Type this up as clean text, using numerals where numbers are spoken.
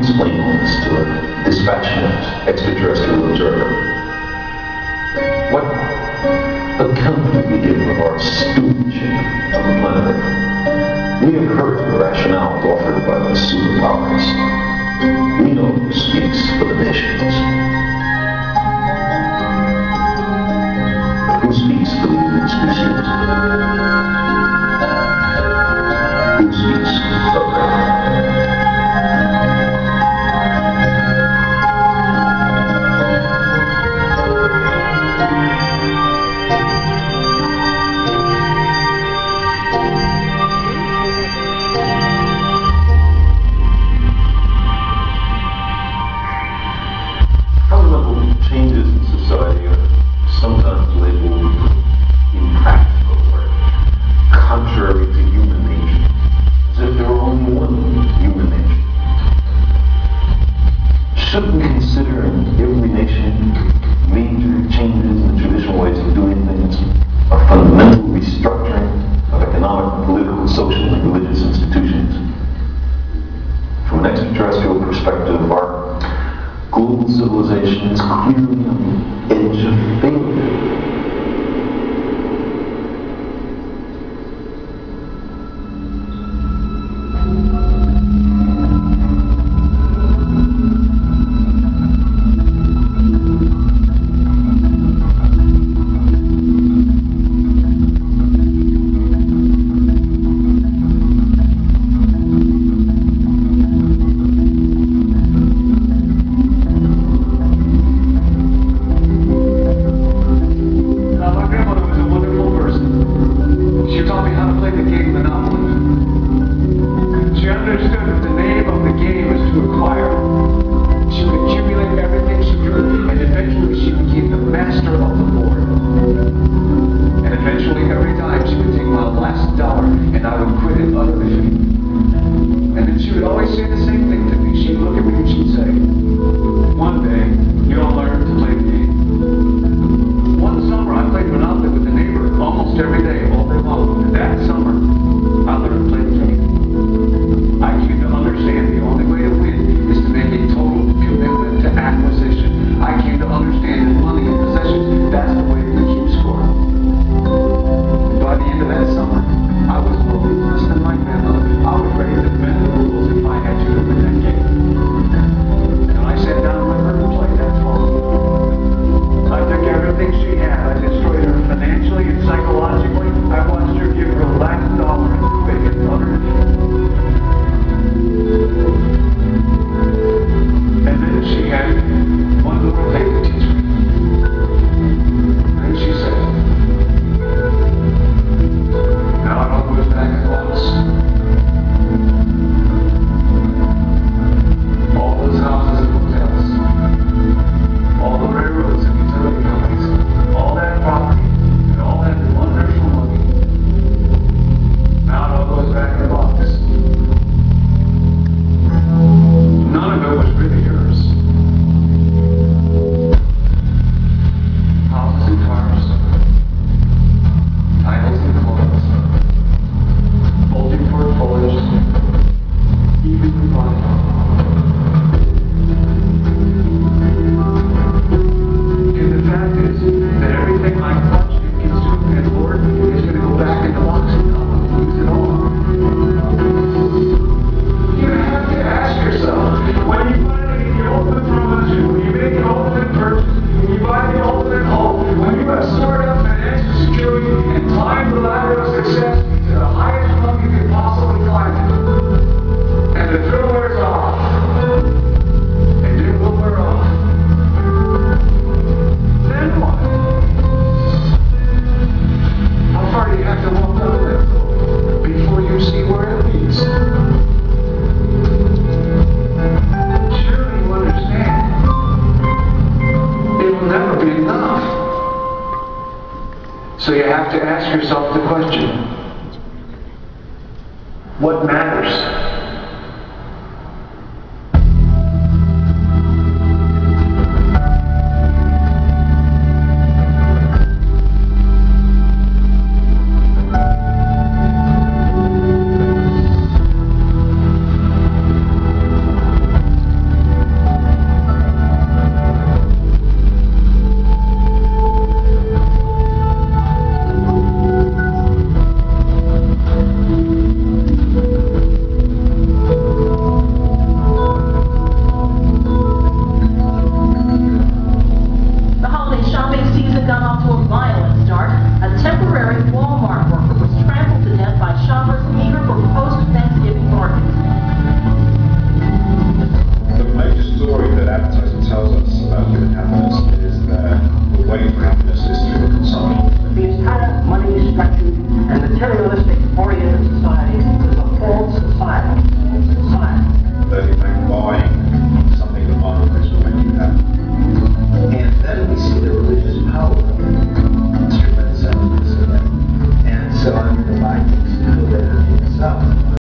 explain all this to a dispassionate extraterrestrial observer? What account do we give of our stewardship of the planet Earth? We have heard the rationales offered by the superpowers. We know who speaks for the nations. But who speaks for the human species? Who speaks for Earth? Changes in society are sometimes labeled impractical or contrary to human nature, as if there were only one human nature. Shouldn't we consider in every nation major changes in the traditional ways of doing things, a fundamental restructuring of economic, political, social, and religious institutions? From an extraterrestrial perspective, our global civilization is clearly on the edge of failure. So you have to ask yourself the question, what matters? imperialist